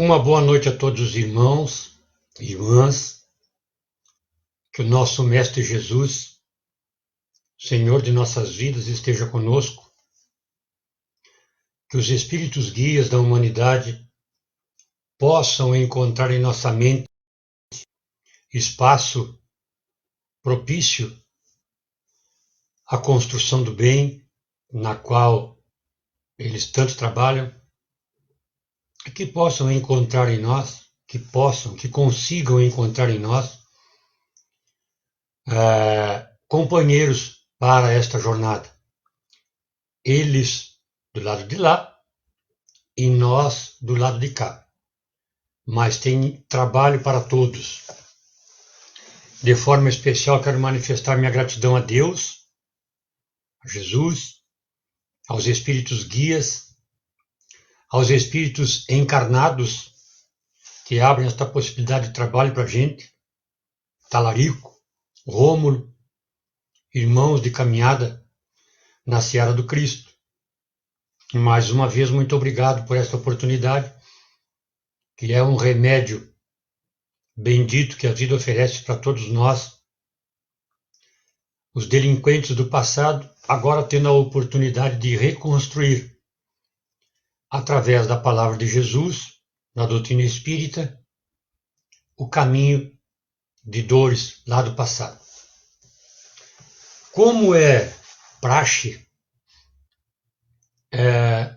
Uma boa noite a todos os irmãos e irmãs, que o nosso Mestre Jesus, Senhor de nossas vidas, esteja conosco, que os espíritos guias da humanidade possam encontrar em nossa mente espaço propício à construção do bem, na qual eles tanto trabalham, e que possam encontrar em nós, que consigam encontrar em nós companheiros para esta jornada. Eles do lado de lá e nós do lado de cá. Mas tem trabalho para todos. De forma especial, quero manifestar minha gratidão a Deus, a Jesus, aos espíritos guias, aos espíritos encarnados que abrem esta possibilidade de trabalho para a gente, Talarico, Rômulo, irmãos de caminhada na Seara do Cristo. Mais uma vez, muito obrigado por esta oportunidade, que é um remédio bendito que a vida oferece para todos nós, os delinquentes do passado, agora tendo a oportunidade de reconstruir, através da palavra de Jesus, na doutrina espírita, o caminho de dores lá do passado. Como é praxe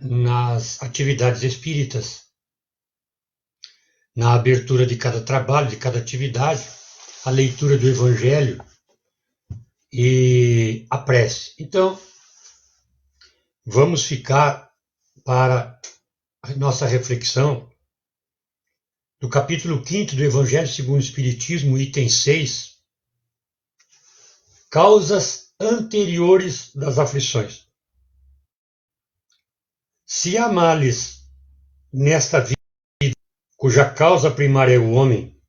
nas atividades espíritas, na abertura de cada trabalho, de cada atividade, a leitura do Evangelho e a prece. Então, vamos ficar para a nossa reflexão do capítulo 5 do Evangelho segundo o Espiritismo, item 6, causas anteriores das aflições. Se há males nesta vida, cuja causa primária é o homem,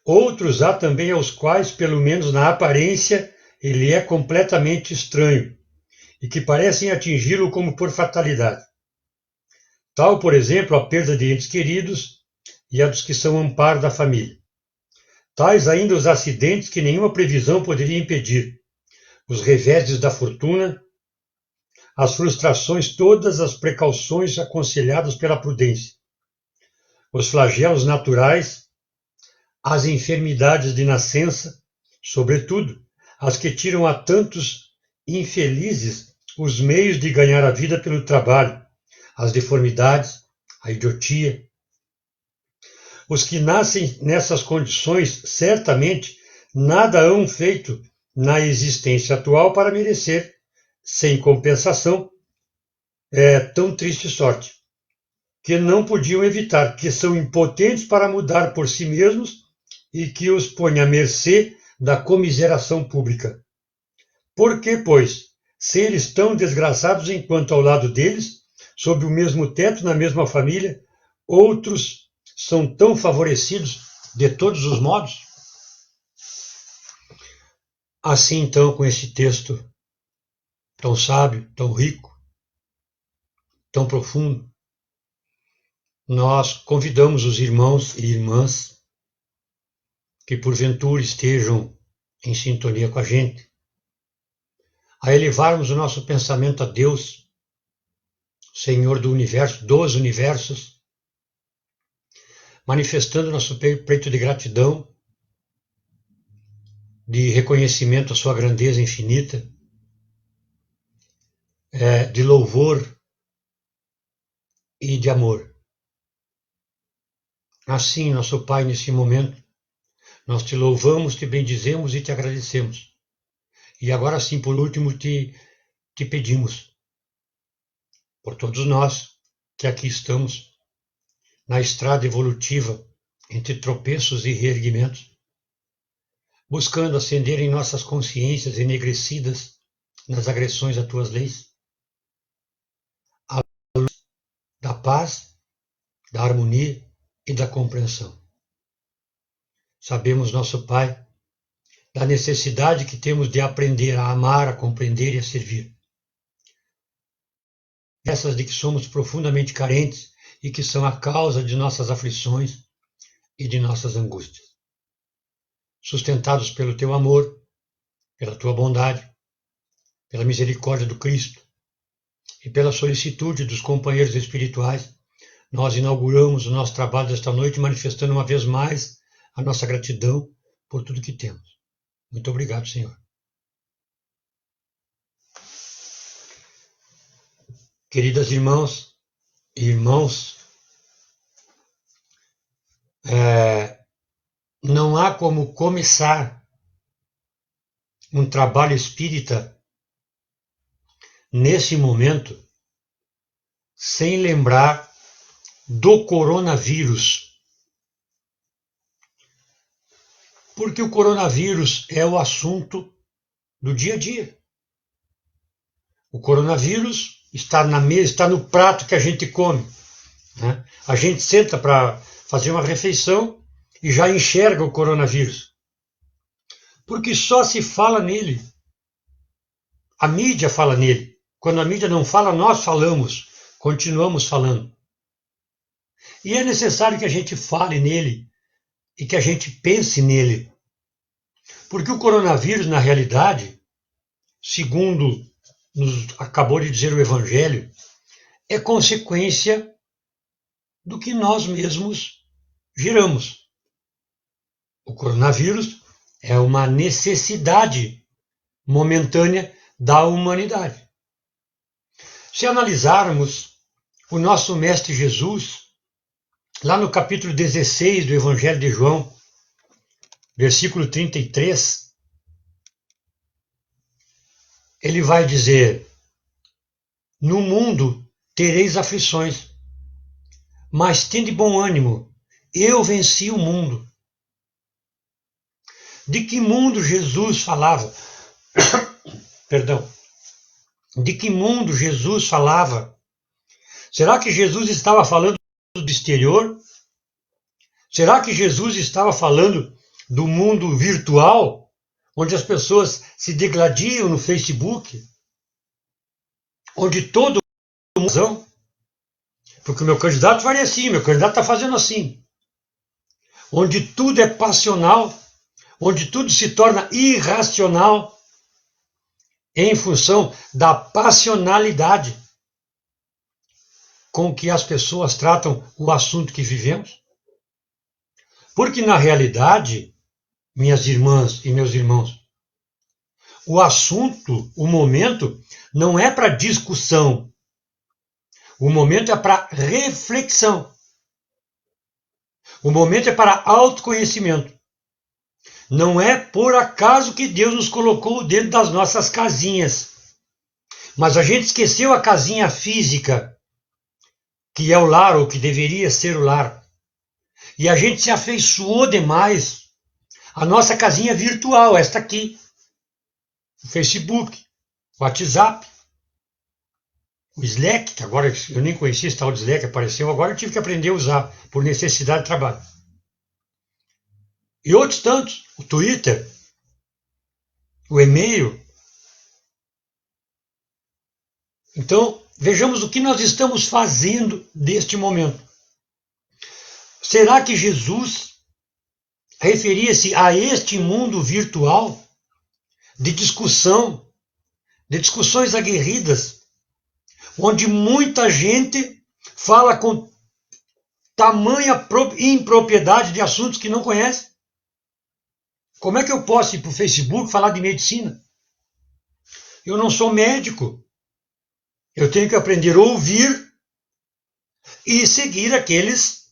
outros há também aos quais, pelo menos na aparência, ele é completamente estranho e que parecem atingi-lo como por fatalidade. Tal, por exemplo, a perda de entes queridos e a dos que são amparo da família. Tais ainda os acidentes que nenhuma previsão poderia impedir, os reveses da fortuna, as frustrações, todas as precauções aconselhadas pela prudência, os flagelos naturais, as enfermidades de nascença, sobretudo as que tiram a tantos infelizes os meios de ganhar a vida pelo trabalho, as deformidades, a idiotia. Os que nascem nessas condições certamente nada hão feito na existência atual para merecer, sem compensação, tão triste sorte, que não podiam evitar, que são impotentes para mudar por si mesmos e que os põe à mercê da comiseração pública. Por que, pois, se eles estão desgraçados enquanto ao lado deles, sob o mesmo teto, na mesma família, outros são tão favorecidos de todos os modos? Assim, então, com esse texto tão sábio, tão rico, tão profundo, nós convidamos os irmãos e irmãs que porventura estejam em sintonia com a gente, a elevarmos o nosso pensamento a Deus, Senhor do universo, dos universos, manifestando nosso peito de gratidão, de reconhecimento à sua grandeza infinita, de louvor e de amor. Assim, nosso Pai, nesse momento, nós te louvamos, te bendizemos e te agradecemos. E agora sim, por último, te pedimos, por todos nós que aqui estamos, na estrada evolutiva, entre tropeços e reerguimentos, buscando acender em nossas consciências enegrecidas nas agressões a tuas leis, a luz da paz, da harmonia e da compreensão. Sabemos, nosso Pai, da necessidade que temos de aprender a amar, a compreender e a servir. Essas de que somos profundamente carentes e que são a causa de nossas aflições e de nossas angústias. Sustentados pelo teu amor, pela tua bondade, pela misericórdia do Cristo e pela solicitude dos companheiros espirituais, nós inauguramos o nosso trabalho desta noite manifestando uma vez mais a nossa gratidão por tudo que temos. Muito obrigado, Senhor. Queridas irmãs e irmãos, não há como começar um trabalho espírita nesse momento sem lembrar do coronavírus. Porque o coronavírus é o assunto do dia a dia. O coronavírus está na mesa, está no prato que a gente come, né? A gente senta para fazer uma refeição e já enxerga o coronavírus. Porque só se fala nele. A mídia fala nele. Quando a mídia não fala, nós falamos, continuamos falando. E é necessário que a gente fale nele e que a gente pense nele. Porque o coronavírus, na realidade, segundo nos acabou de dizer o Evangelho, é consequência do que nós mesmos geramos. O coronavírus é uma necessidade momentânea da humanidade. Se analisarmos o nosso Mestre Jesus, lá no capítulo 16 do Evangelho de João, versículo 33, ele vai dizer: no mundo tereis aflições, mas tende bom ânimo, eu venci o mundo. De que mundo Jesus falava? Perdão. De que mundo Jesus falava? Será que Jesus estava falando do exterior? Será que Jesus estava falando do mundo virtual, onde as pessoas se degladiam no Facebook? Onde todo mundo... Porque o meu candidato faria assim, meu candidato está fazendo assim. Onde tudo é passional, onde tudo se torna irracional em função da passionalidade com que as pessoas tratam o assunto que vivemos. Porque, na realidade, minhas irmãs e meus irmãos, o assunto, o momento, não é para discussão. O momento é para reflexão. O momento é para autoconhecimento. Não é por acaso que Deus nos colocou dentro das nossas casinhas. Mas a gente esqueceu a casinha física, que é o lar, ou que deveria ser o lar. E a gente se afeiçoou demais à nossa casinha virtual, esta aqui. O Facebook, o WhatsApp, o Slack, que agora eu nem conhecia esse tal de Slack, apareceu agora, eu tive que aprender a usar, por necessidade de trabalho. E outros tantos, o Twitter, o e-mail. Então, vejamos o que nós estamos fazendo deste momento. Será que Jesus referia-se a este mundo virtual de discussão, de discussões aguerridas, onde muita gente fala com tamanha impropriedade de assuntos que não conhece? Como é que eu posso ir para o Facebook falar de medicina? Eu não sou médico. Eu tenho que aprender a ouvir e seguir aqueles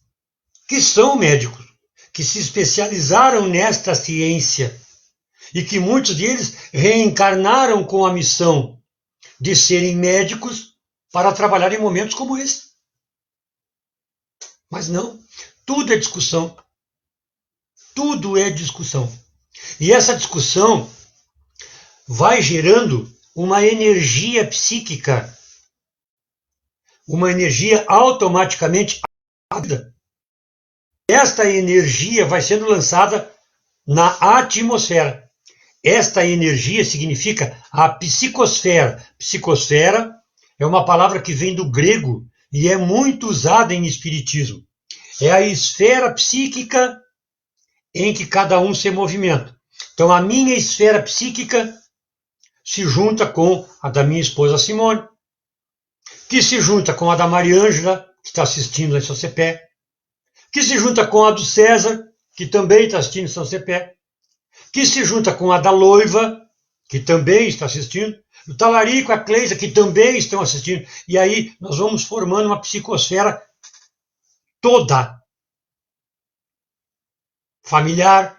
que são médicos, que se especializaram nesta ciência e que muitos deles reencarnaram com a missão de serem médicos para trabalhar em momentos como esse. Mas não, tudo é discussão. Tudo é discussão. E essa discussão vai gerando uma energia psíquica, uma energia automaticamente ácida. Esta energia vai sendo lançada na atmosfera. Esta energia significa a psicosfera. Psicosfera é uma palavra que vem do grego, e é muito usada em espiritismo. É a esfera psíquica em que cada um se movimenta. Então, a minha esfera psíquica se junta com a da minha esposa Simone, que se junta com a da Mariângela, que está assistindo em São Cepé, que se junta com a do César, que também está assistindo em São Cepé, que se junta com a da Loiva, que também está assistindo, o Talarico, a Cleisa, que também estão assistindo. E aí nós vamos formando uma psicosfera toda, familiar,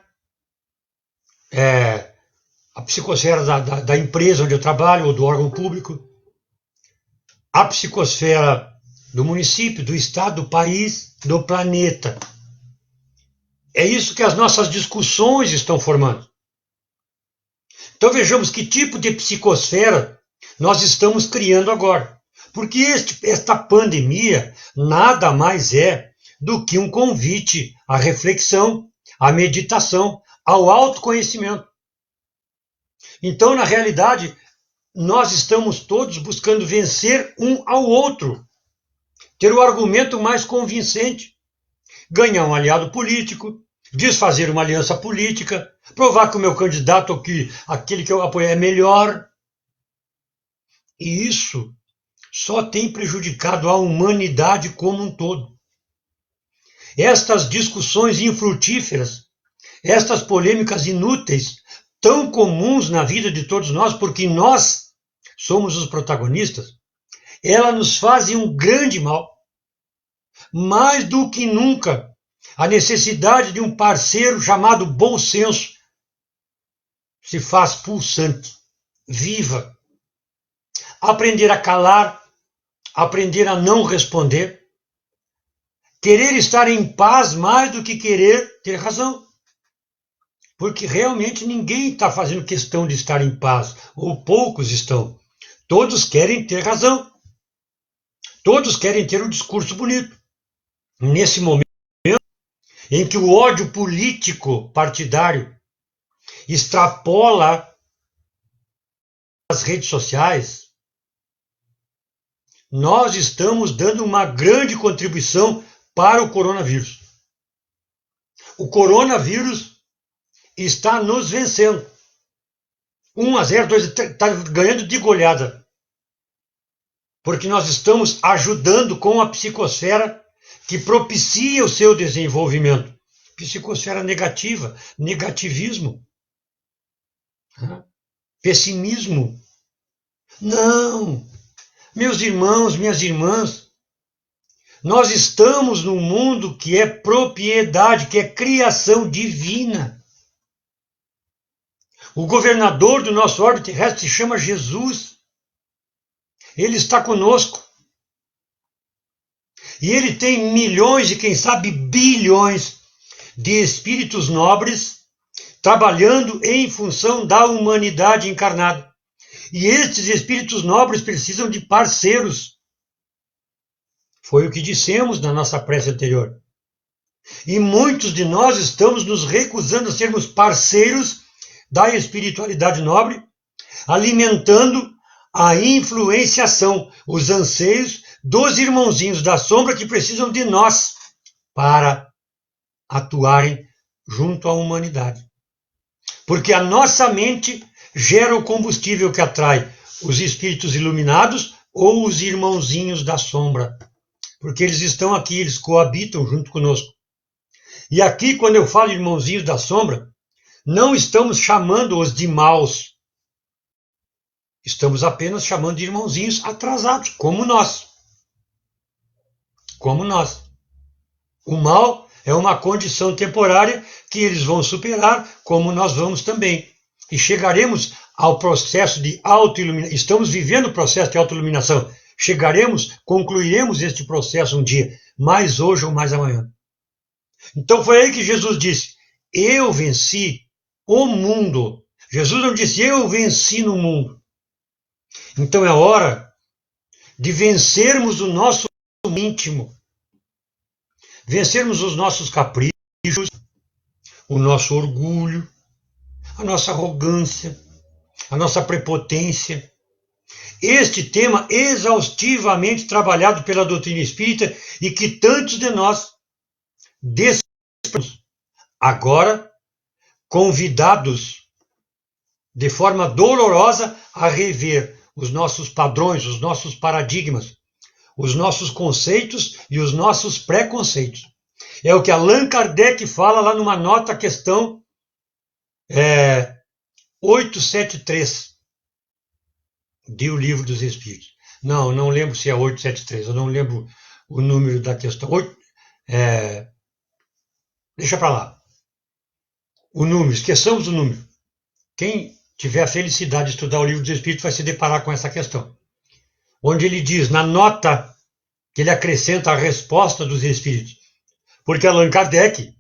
a psicosfera da empresa onde eu trabalho, ou do órgão público, a psicosfera do município, do estado, do país, do planeta. É isso que as nossas discussões estão formando. Então vejamos que tipo de psicosfera nós estamos criando agora. Porque esta pandemia nada mais é do que um convite à reflexão, à meditação, ao autoconhecimento. Então, na realidade, nós estamos todos buscando vencer um ao outro, ter o argumento mais convincente, ganhar um aliado político, desfazer uma aliança política, provar que o meu candidato ou que aquele que eu apoio é melhor. E isso só tem prejudicado a humanidade como um todo. Estas discussões infrutíferas, estas polêmicas inúteis, tão comuns na vida de todos nós, porque nós somos os protagonistas, elas nos fazem um grande mal. Mais do que nunca, a necessidade de um parceiro chamado bom senso se faz pulsante, viva. Aprender a calar, aprender a não responder, querer estar em paz mais do que querer ter razão. Porque realmente ninguém está fazendo questão de estar em paz, ou poucos estão. Todos querem ter razão. Todos querem ter um discurso bonito. Nesse momento em que o ódio político partidário extrapola as redes sociais, nós estamos dando uma grande contribuição para o coronavírus. O coronavírus está nos vencendo. 1-0, 2-3, está ganhando de goleada. Porque nós estamos ajudando com a psicosfera que propicia o seu desenvolvimento. Psicosfera negativa, negativismo, pessimismo. Não! Meus irmãos, minhas irmãs, nós estamos num mundo que é propriedade, que é criação divina. O governador do nosso orbe terrestre se chama Jesus. Ele está conosco. E ele tem milhões e quem sabe bilhões de espíritos nobres trabalhando em função da humanidade encarnada. E estes espíritos nobres precisam de parceiros. Foi o que dissemos na nossa prece anterior. E muitos de nós estamos nos recusando a sermos parceiros da espiritualidade nobre, alimentando a influenciação, os anseios dos irmãozinhos da sombra que precisam de nós para atuarem junto à humanidade. Porque a nossa mente gera o combustível que atrai os espíritos iluminados ou os irmãozinhos da sombra. Porque eles estão aqui, eles coabitam junto conosco. E aqui, quando eu falo irmãozinhos da sombra, não estamos chamando-os de maus. Estamos apenas chamando de irmãozinhos atrasados, como nós. Como nós. O mal é uma condição temporária que eles vão superar, como nós vamos também. E chegaremos ao processo de autoiluminação. Estamos vivendo o processo de autoiluminação. Chegaremos, concluiremos este processo um dia, mais hoje ou mais amanhã. Então foi aí que Jesus disse, eu venci o mundo. Jesus não disse, eu venci no mundo. Então é hora de vencermos o nosso íntimo, vencermos os nossos caprichos, o nosso orgulho, a nossa arrogância, a nossa prepotência, Este tema exaustivamente trabalhado pela doutrina espírita e que tantos de nós desprezamos, agora convidados de forma dolorosa a rever os nossos padrões, os nossos paradigmas, os nossos conceitos e os nossos preconceitos. É o que Allan Kardec fala lá numa nota, questão 873 de O Livro dos Espíritos. Não lembro se é 873, eu não lembro o número da questão. Deixa para lá. O número, esqueçamos o número. Quem tiver a felicidade de estudar o Livro dos Espíritos vai se deparar com essa questão. Onde ele diz, na nota que ele acrescenta a resposta dos Espíritos, porque Allan Kardec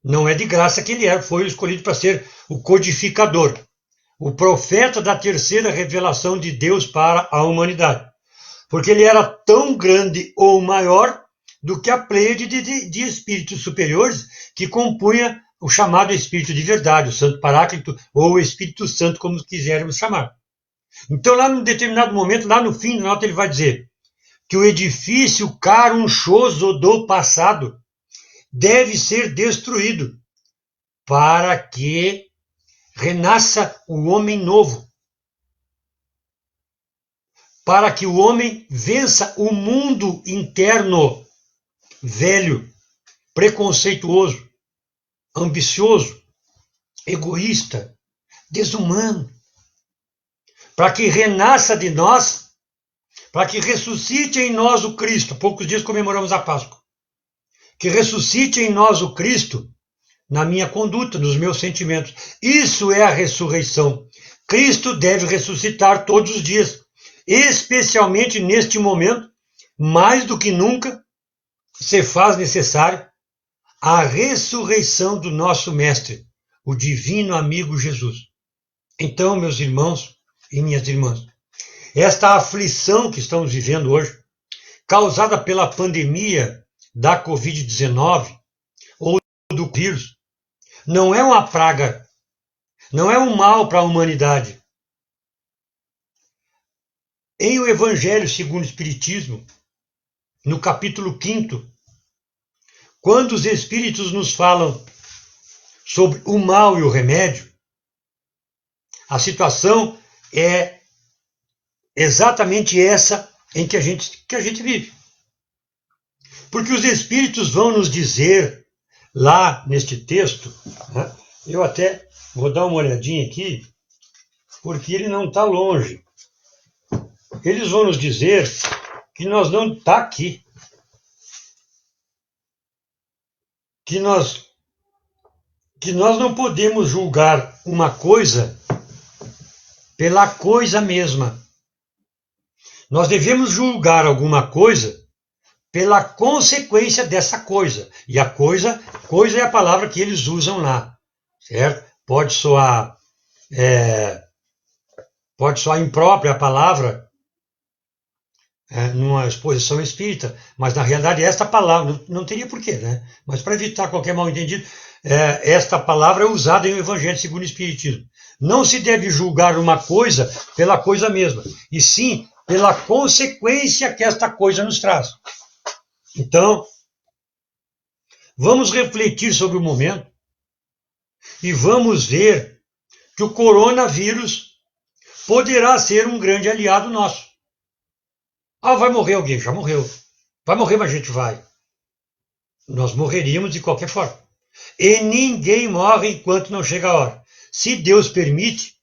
não é de graça que ele foi escolhido para ser o codificador, o profeta da terceira revelação de Deus para a humanidade. Porque ele era tão grande ou maior do que a pleiade de espíritos superiores que compunha o chamado Espírito de Verdade, o Santo Paráclito, ou o Espírito Santo, como quisermos chamar. Então, lá num determinado momento, lá no fim da nota, ele vai dizer que o edifício carunchoso do passado deve ser destruído para que renasça o homem novo, para que o homem vença o mundo interno velho, preconceituoso, ambicioso, egoísta, desumano, para que renasça de nós, para que ressuscite em nós o Cristo. Poucos dias comemoramos a Páscoa. Que ressuscite em nós o Cristo na minha conduta, nos meus sentimentos. Isso é a ressurreição. Cristo deve ressuscitar todos os dias, especialmente neste momento, mais do que nunca, se faz necessário a ressurreição do nosso Mestre, o divino amigo Jesus. Então, meus irmãos e minhas irmãs, esta aflição que estamos vivendo hoje, causada pela pandemia da Covid-19 ou do vírus, não é uma praga, não é um mal para a humanidade. Em o Evangelho segundo o Espiritismo, no capítulo 5º, quando os Espíritos nos falam sobre o mal e o remédio, a situação é exatamente essa em que a gente vive. Porque os Espíritos vão nos dizer, lá neste texto, né, eu até vou dar uma olhadinha aqui, porque ele não está longe. Eles vão nos dizer que nós não está aqui. Que nós não podemos julgar uma coisa pela coisa mesma. Nós devemos julgar alguma coisa pela consequência dessa coisa. E a coisa é a palavra que eles usam lá, certo? Pode soar imprópria a palavra numa exposição espírita, mas na realidade esta palavra, não teria porquê, né? Mas para evitar qualquer mal-entendido, esta palavra é usada em o Evangelho segundo o Espiritismo. Não se deve julgar uma coisa pela coisa mesma, e sim pela consequência que esta coisa nos traz. Então, vamos refletir sobre o momento e vamos ver que o coronavírus poderá ser um grande aliado nosso. Ah, vai morrer alguém? Já morreu. Vai morrer, mas a gente vai. Nós morreríamos de qualquer forma. E ninguém morre enquanto não chega a hora. Se Deus permite,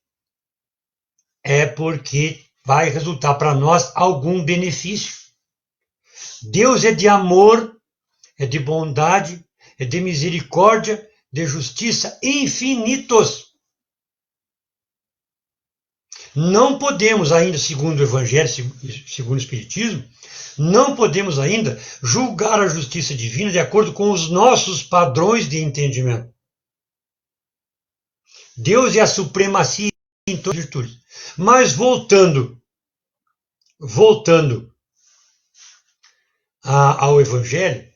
é porque vai resultar para nós algum benefício. Deus é de amor, é de bondade, é de misericórdia, de justiça infinitos. Não podemos ainda, segundo o Evangelho, segundo o Espiritismo, não podemos ainda julgar a justiça divina de acordo com os nossos padrões de entendimento. Deus é a supremacia em todas as virtudes. Mas voltando ao Evangelho,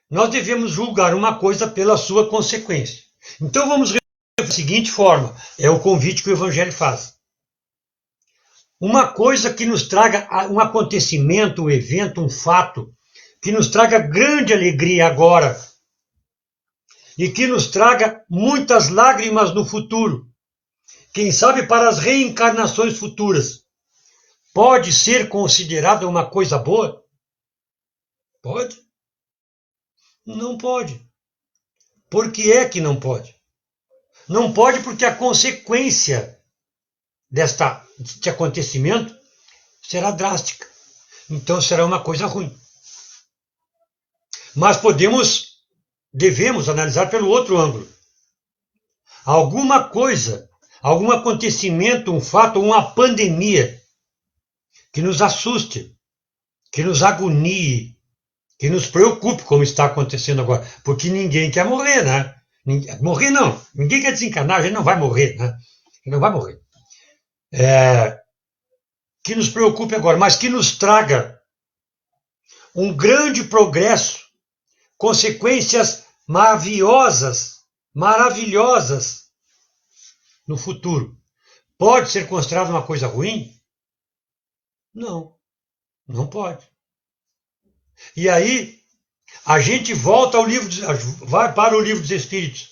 nós devemos julgar uma coisa pela sua consequência. Então vamos ver da seguinte forma, é o convite que o Evangelho faz. uma coisa que nos traga um acontecimento, um evento, um fato, que nos traga grande alegria agora e que nos traga muitas lágrimas no futuro, quem sabe para as reencarnações futuras, pode ser considerada uma coisa boa? Pode? Não pode. Por que é que não pode? Não pode porque a consequência deste acontecimento será drástica. Então será uma coisa ruim. Mas devemos analisar pelo outro ângulo. Alguma coisa, algum acontecimento, um fato, uma pandemia que nos assuste, que nos agonie, que nos preocupe, como está acontecendo agora. Porque ninguém quer morrer, né? Morrer não. Ninguém quer desencarnar, a gente não vai morrer, né? A gente não vai morrer. Que nos preocupe agora, mas que nos traga um grande progresso, consequências maravilhosas no futuro. Pode ser considerado uma coisa ruim? Não, não pode. E aí, a gente volta vai para o Livro dos Espíritos.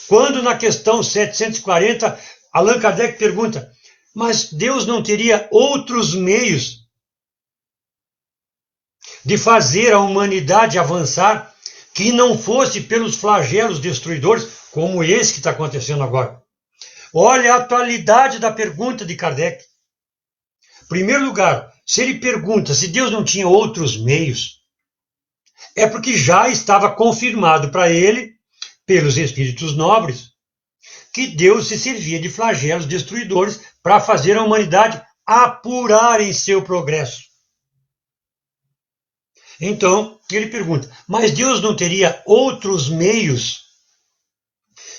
Quando na questão 740, Allan Kardec pergunta, mas Deus não teria outros meios de fazer a humanidade avançar que não fosse pelos flagelos destruidores, como esse que está acontecendo agora? Olha a atualidade da pergunta de Kardec. Em primeiro lugar, se ele pergunta se Deus não tinha outros meios, é porque já estava confirmado para ele, pelos espíritos nobres, que Deus se servia de flagelos destruidores para fazer a humanidade apurar em seu progresso. Então, ele pergunta, mas Deus não teria outros meios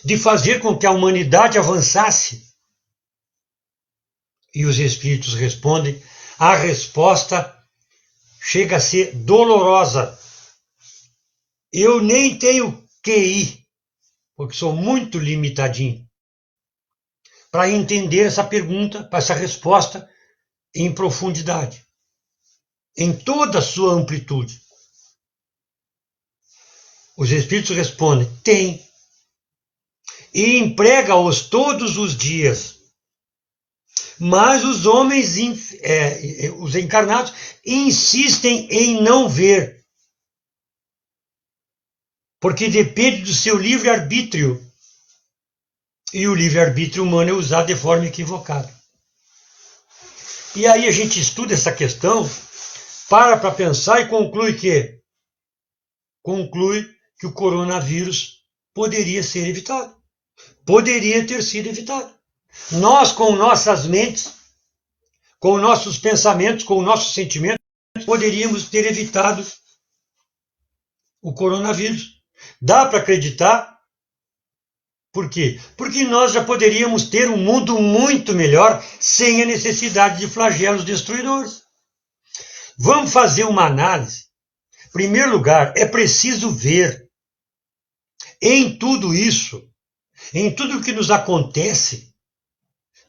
de fazer com que a humanidade avançasse? E os espíritos respondem, a resposta chega a ser dolorosa. Eu nem tenho QI, porque sou muito limitadinho, para entender essa pergunta, para essa resposta em profundidade, em toda a sua amplitude. Os espíritos respondem, tem, e emprega-os todos os dias. Mas os homens, os encarnados, insistem em não ver, porque depende do seu livre-arbítrio. E o livre-arbítrio humano é usado de forma equivocada. E aí a gente estuda essa questão, para pensar e conclui que o coronavírus poderia ser evitado. Poderia ter sido evitado. Nós, com nossas mentes, com nossos pensamentos, com nossos sentimentos, poderíamos ter evitado o coronavírus. Dá para acreditar? Por quê? Porque nós já poderíamos ter um mundo muito melhor sem a necessidade de flagelos destruidores. Vamos fazer uma análise. Em primeiro lugar, é preciso ver em tudo isso, em tudo que nos acontece,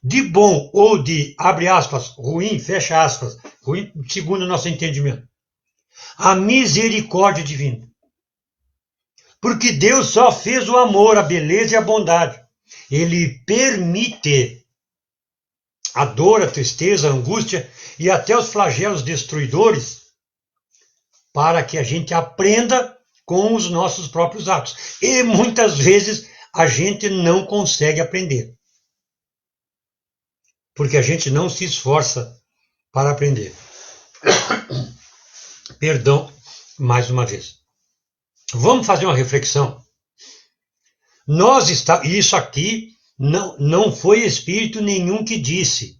de bom ou de, abre aspas, ruim, fecha aspas, ruim segundo o nosso entendimento, a misericórdia divina. Porque Deus só fez o amor, a beleza e a bondade. Ele permite a dor, a tristeza, a angústia e até os flagelos destruidores para que a gente aprenda com os nossos próprios atos. E muitas vezes a gente não consegue aprender. Porque a gente não se esforça para aprender. Perdão, mais uma vez. Vamos fazer uma reflexão. Isso aqui não foi espírito nenhum que disse.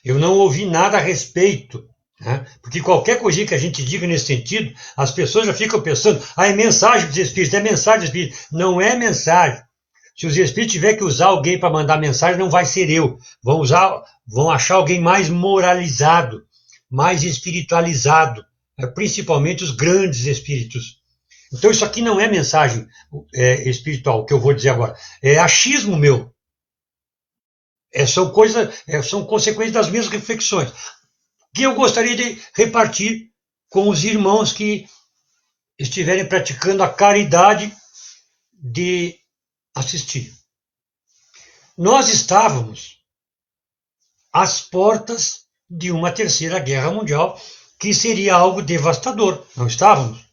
Eu não ouvi nada a respeito. Né? Porque qualquer coisa que a gente diga nesse sentido, as pessoas já ficam pensando, é mensagem dos espíritos, é mensagem dos espíritos. Não é mensagem. Se os espíritos tiverem que usar alguém para mandar mensagem, não vai ser eu. Vão achar alguém mais moralizado, mais espiritualizado, principalmente os grandes espíritos. Então isso aqui não é mensagem espiritual, o que eu vou dizer agora. É achismo meu. são consequências das minhas reflexões, que eu gostaria de repartir com os irmãos que estiverem praticando a caridade de assistir. Nós estávamos às portas de uma terceira guerra mundial, que seria algo devastador, não estávamos?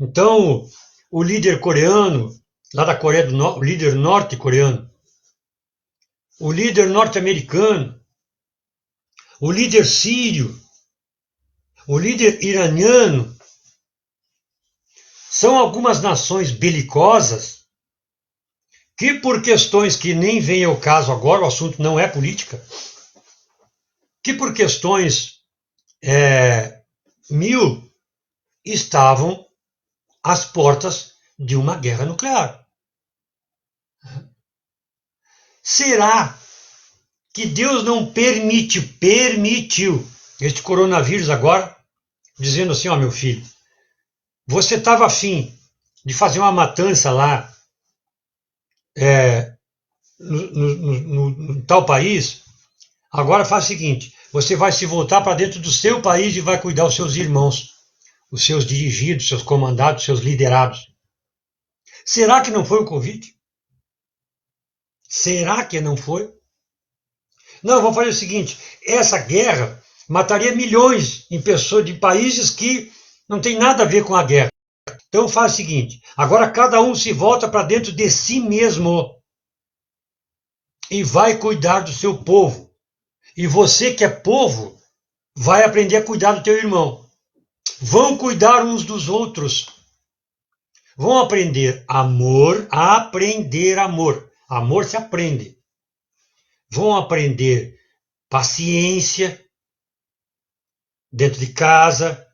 Então, o líder coreano, lá da Coreia do Norte, o líder norte-coreano, o líder norte-americano, o líder sírio, o líder iraniano, são algumas nações belicosas que, por questões que nem vem ao caso agora, o assunto não é política, que por questões mil estavam às portas de uma guerra nuclear. Será que Deus não permitiu este coronavírus agora, dizendo assim, ó, meu filho, você estava afim de fazer uma matança lá no tal país, agora faz o seguinte, você vai se voltar para dentro do seu país e vai cuidar dos seus irmãos, os seus dirigidos, seus comandados, seus liderados. Será que não foi o Covid? Será que não foi? Não, eu vou fazer o seguinte, essa guerra mataria milhões em pessoas de países que não tem nada a ver com a guerra. Então faz o seguinte, agora cada um se volta para dentro de si mesmo e vai cuidar do seu povo. E você que é povo, vai aprender a cuidar do teu irmão. Vão cuidar uns dos outros. Vão aprender amor, aprender amor. Amor se aprende. Vão aprender paciência dentro de casa,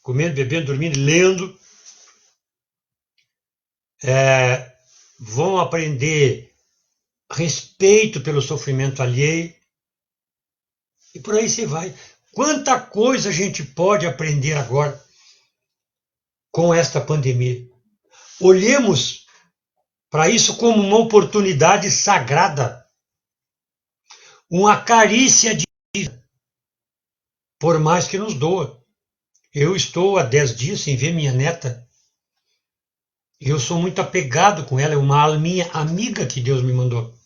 comendo, bebendo, dormindo, lendo. Vão aprender respeito pelo sofrimento alheio. E por aí você vai. Quanta coisa a gente pode aprender agora com esta pandemia. Olhemos para isso como uma oportunidade sagrada, uma carícia de vida, por mais que nos doa. Eu estou há 10 dias sem ver minha neta. Eu sou muito apegado com ela, é uma minha amiga que Deus me mandou.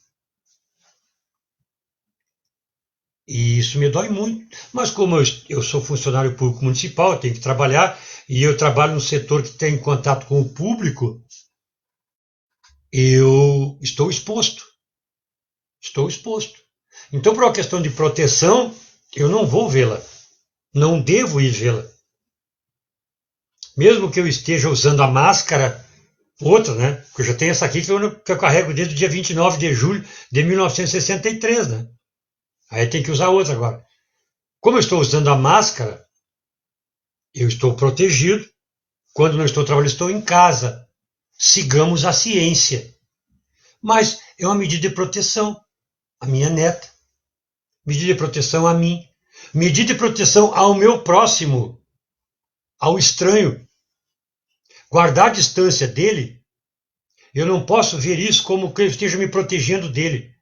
E isso me dói muito. Mas como eu sou funcionário público municipal, eu tenho que trabalhar, e eu trabalho no setor que tem contato com o público, eu estou exposto. Estou exposto. Então, por uma questão de proteção, eu não vou vê-la. Não devo ir vê-la. Mesmo que eu esteja usando a máscara, outra, né? Porque eu já tenho essa aqui que eu carrego desde o dia 29 de julho de 1963, né? Aí tem que usar outra agora. Como eu estou usando a máscara, eu estou protegido. Quando não estou trabalhando, estou em casa. Sigamos a ciência. Mas é uma medida de proteção à minha neta. Medida de proteção a mim. Medida de proteção ao meu próximo, ao estranho. Guardar a distância dele, eu não posso ver isso como que eu esteja me protegendo dele.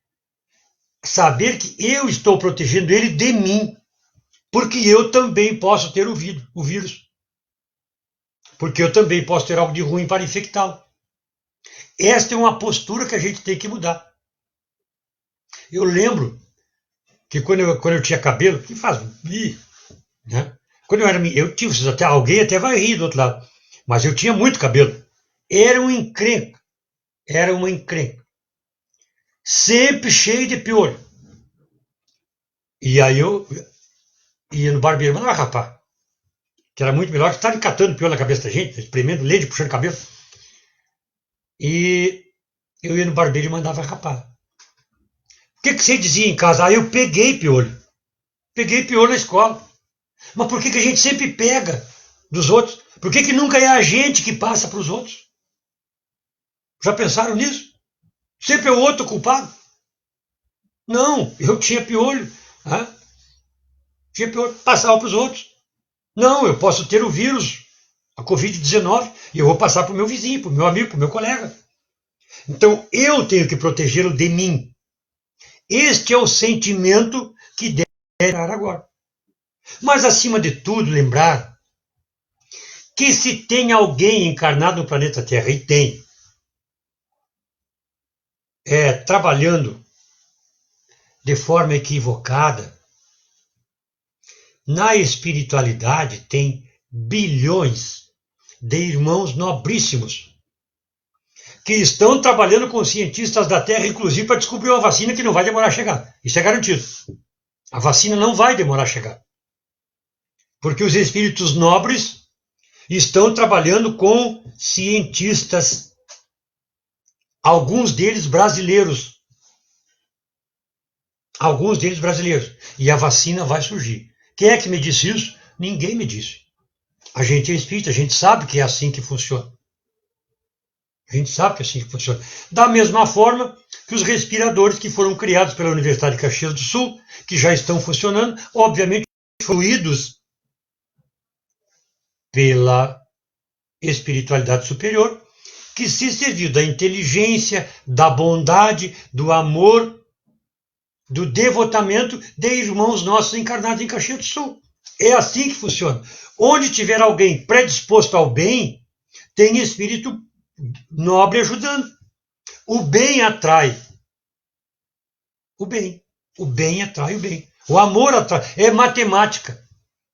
Saber que eu estou protegendo ele de mim, porque eu também posso ter o vírus. Porque eu também posso ter algo de ruim para infectá-lo. Esta é uma postura que a gente tem que mudar. Eu lembro que quando eu tinha cabelo, que faz... né? Quando eu tive, alguém até vai rir do outro lado, mas eu tinha muito cabelo. Era um encrenca. Era uma encrenca. Sempre cheio de piolho. E aí eu ia no barbeiro, mandava rapar. Que era muito melhor que estar catando piolho na cabeça da gente, espremendo leite, puxando cabelo. E eu ia no barbeiro e mandava rapar. O que você dizia em casa? Ah, eu peguei piolho. Peguei piolho na escola. Mas por que a gente sempre pega dos outros? Por que nunca é a gente que passa para os outros? Já pensaram nisso? Sempre é o outro culpado? Não, eu tinha piolho. Tinha piolho, passava para os outros. Não, eu posso ter o vírus, a Covid-19, e eu vou passar para o meu vizinho, para o meu amigo, para o meu colega. Então, eu tenho que protegê-lo de mim. Este é o sentimento que deve dar agora. Mas, acima de tudo, lembrar que se tem alguém encarnado no planeta Terra, e tem, trabalhando de forma equivocada, na espiritualidade tem bilhões de irmãos nobríssimos que estão trabalhando com cientistas da Terra, inclusive para descobrir uma vacina que não vai demorar a chegar. Isso é garantido. A vacina não vai demorar a chegar. Porque os espíritos nobres estão trabalhando com cientistas, alguns deles brasileiros. Alguns deles brasileiros. E a vacina vai surgir. Quem é que me disse isso? Ninguém me disse. A gente é espírita, a gente sabe que é assim que funciona. A gente sabe que é assim que funciona. Da mesma forma que os respiradores que foram criados pela Universidade de Caxias do Sul, que já estão funcionando, obviamente fluídos pela espiritualidade superior, que se serviu da inteligência, da bondade, do amor, do devotamento de irmãos nossos encarnados em Caxias do Sul. É assim que funciona. Onde tiver alguém predisposto ao bem, tem espírito nobre ajudando. O bem atrai o bem. O bem atrai o bem. O amor atrai. É matemática.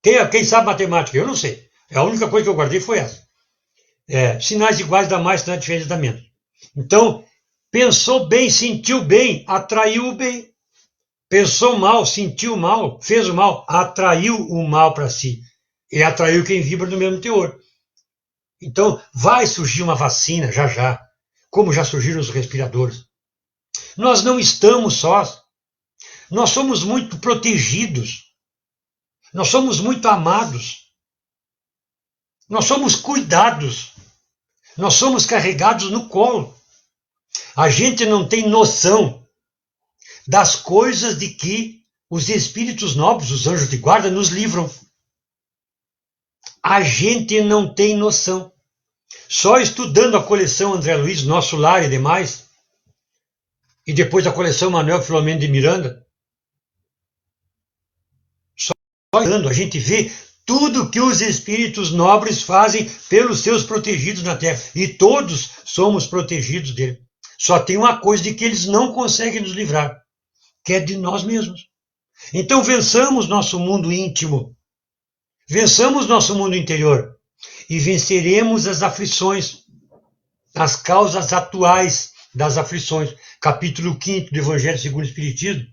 Quem sabe matemática? Eu não sei. A única coisa que eu guardei foi essa. Sinais iguais dá mais, sinais diferentes dá menos. Então, pensou bem, sentiu bem, atraiu o bem. Pensou mal, sentiu mal, fez o mal, atraiu o mal para si. E atraiu quem vibra no mesmo teor. Então, vai surgir uma vacina já já, como já surgiram os respiradores. Nós não estamos sós. Nós somos muito protegidos. Nós somos muito amados. Nós somos cuidados. Nós somos carregados no colo. A gente não tem noção das coisas de que os espíritos nobres, os anjos de guarda, nos livram. A gente não tem noção. Só estudando a coleção André Luiz, Nosso Lar e demais, e depois a coleção Manuel Filomeno de Miranda, só estudando a gente vê tudo que os espíritos nobres fazem pelos seus protegidos na Terra. E todos somos protegidos dele. Só tem uma coisa de que eles não conseguem nos livrar, que é de nós mesmos. Então vençamos nosso mundo íntimo. Vençamos nosso mundo interior. E venceremos as aflições, as causas atuais das aflições. Capítulo 5 do Evangelho segundo o Espiritismo.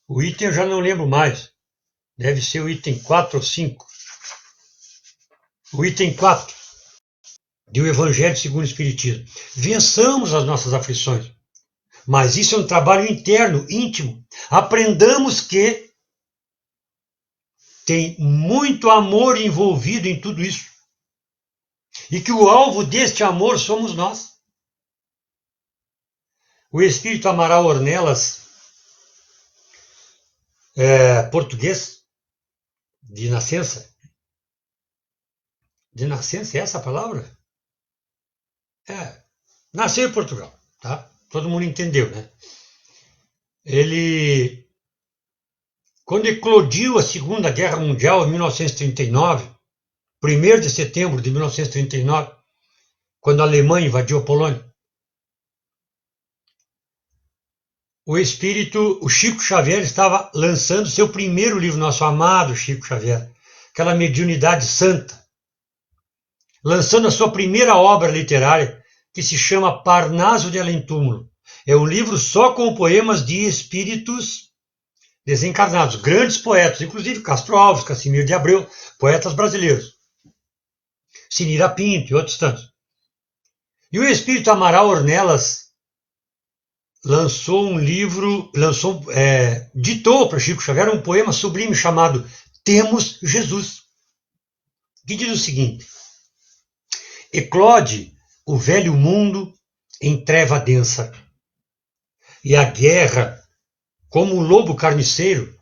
O item eu já não lembro mais. Deve ser o item 4 ou 5. O item 4 do Evangelho segundo o Espiritismo. Vençamos as nossas aflições. Mas isso é um trabalho interno, íntimo. Aprendamos que tem muito amor envolvido em tudo isso. E que o alvo deste amor somos nós. O Espírito Amaral Ornelas, português, de nascença. De nascença, é essa a palavra? Nasceu em Portugal, tá? Todo mundo entendeu, né? Ele, quando eclodiu a Segunda Guerra Mundial, em 1939, 1º de setembro de 1939, quando a Alemanha invadiu a Polônia, o Chico Xavier estava lançando seu primeiro livro, nosso amado Chico Xavier, aquela mediunidade santa, lançando a sua primeira obra literária, que se chama Parnaso de Além-Túmulo. É um livro só com poemas de espíritos desencarnados, grandes poetas, inclusive Castro Alves, Cassimiro de Abreu, poetas brasileiros, Sinira Pinto e outros tantos. E o Espírito Amaral Ornelas lançou um livro, ditou para Chico Xavier um poema sublime chamado Temos Jesus, que diz o seguinte: eclode o velho mundo em treva densa, e a guerra, como um lobo carniceiro,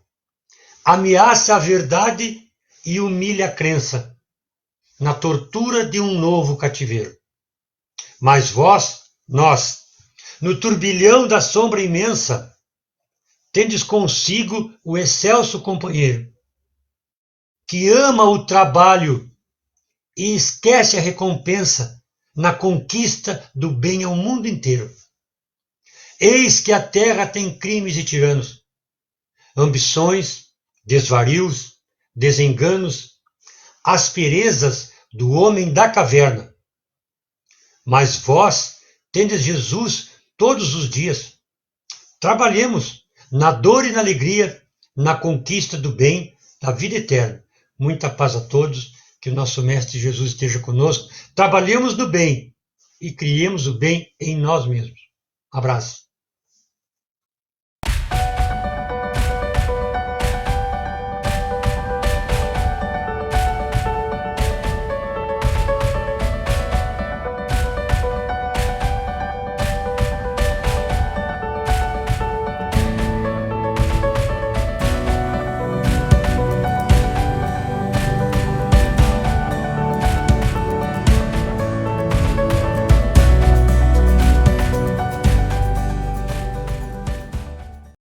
ameaça a verdade e humilha a crença, na tortura de um novo cativeiro. Mas nós, no turbilhão da sombra imensa, tendes consigo o excelso companheiro, que ama o trabalho e esquece a recompensa na conquista do bem ao mundo inteiro. Eis que a terra tem crimes e tiranos, ambições, desvarios, desenganos, asperezas do homem da caverna. Mas vós tendes Jesus todos os dias. Trabalhemos na dor e na alegria, na conquista do bem, da vida eterna. Muita paz a todos, que o nosso Mestre Jesus esteja conosco. Trabalhemos no bem e criemos o bem em nós mesmos. Abraço.